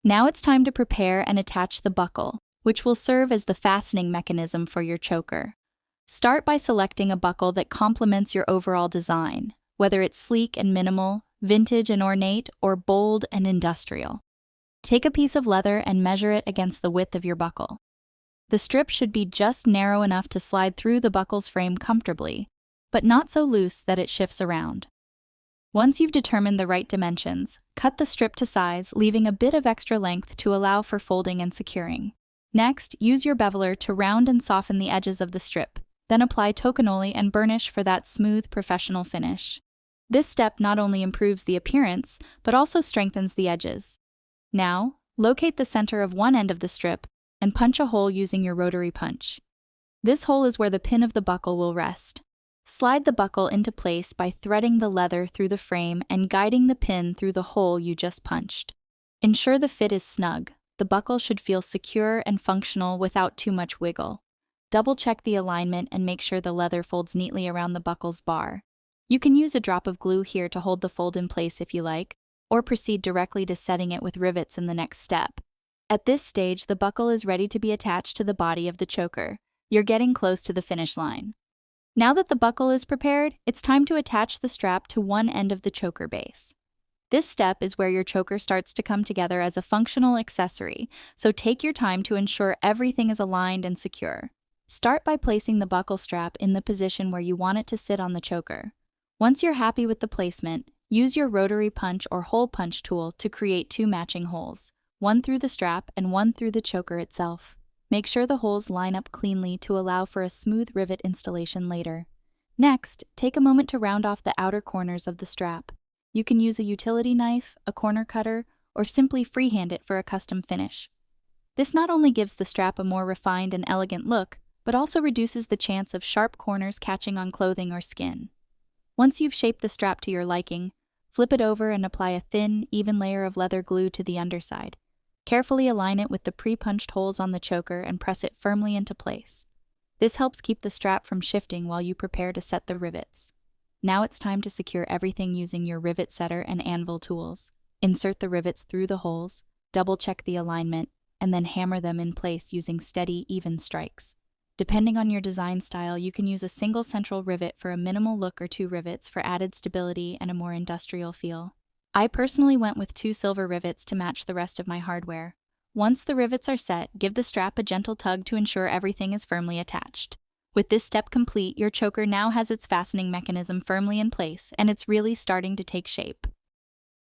Now it's time to prepare and attach the buckle, which will serve as the fastening mechanism for your choker. Start by selecting a buckle that complements your overall design, whether it's sleek and minimal, vintage and ornate, or bold and industrial. Take a piece of leather and measure it against the width of your buckle. The strip should be just narrow enough to slide through the buckle's frame comfortably, but not so loose that it shifts around. Once you've determined the right dimensions, cut the strip to size, leaving a bit of extra length to allow for folding and securing. Next, use your beveler to round and soften the edges of the strip, then apply tokonole and burnish for that smooth, professional finish. This step not only improves the appearance, but also strengthens the edges. Now, locate the center of one end of the strip and punch a hole using your rotary punch. This hole is where the pin of the buckle will rest. Slide the buckle into place by threading the leather through the frame and guiding the pin through the hole you just punched. Ensure the fit is snug. The buckle should feel secure and functional without too much wiggle. Double-check the alignment and make sure the leather folds neatly around the buckle's bar. You can use a drop of glue here to hold the fold in place if you like, or proceed directly to setting it with rivets in the next step. At this stage, the buckle is ready to be attached to the body of the choker. You're getting close to the finish line. Now that the buckle is prepared, it's time to attach the strap to one end of the choker base. This step is where your choker starts to come together as a functional accessory, so take your time to ensure everything is aligned and secure. Start by placing the buckle strap in the position where you want it to sit on the choker. Once you're happy with the placement, use your rotary punch or hole punch tool to create two matching holes, one through the strap and one through the choker itself. Make sure the holes line up cleanly to allow for a smooth rivet installation later. Next, take a moment to round off the outer corners of the strap. You can use a utility knife, a corner cutter, or simply freehand it for a custom finish. This not only gives the strap a more refined and elegant look, but also reduces the chance of sharp corners catching on clothing or skin. Once you've shaped the strap to your liking, flip it over and apply a thin, even layer of leather glue to the underside. Carefully align it with the pre-punched holes on the choker and press it firmly into place. This helps keep the strap from shifting while you prepare to set the rivets. Now it's time to secure everything using your rivet setter and anvil tools. Insert the rivets through the holes, double-check the alignment, and then hammer them in place using steady, even strikes. Depending on your design style, you can use a single central rivet for a minimal look or two rivets for added stability and a more industrial feel. I personally went with 2 silver rivets to match the rest of my hardware. Once the rivets are set, give the strap a gentle tug to ensure everything is firmly attached. With this step complete, your choker now has its fastening mechanism firmly in place, and it's really starting to take shape.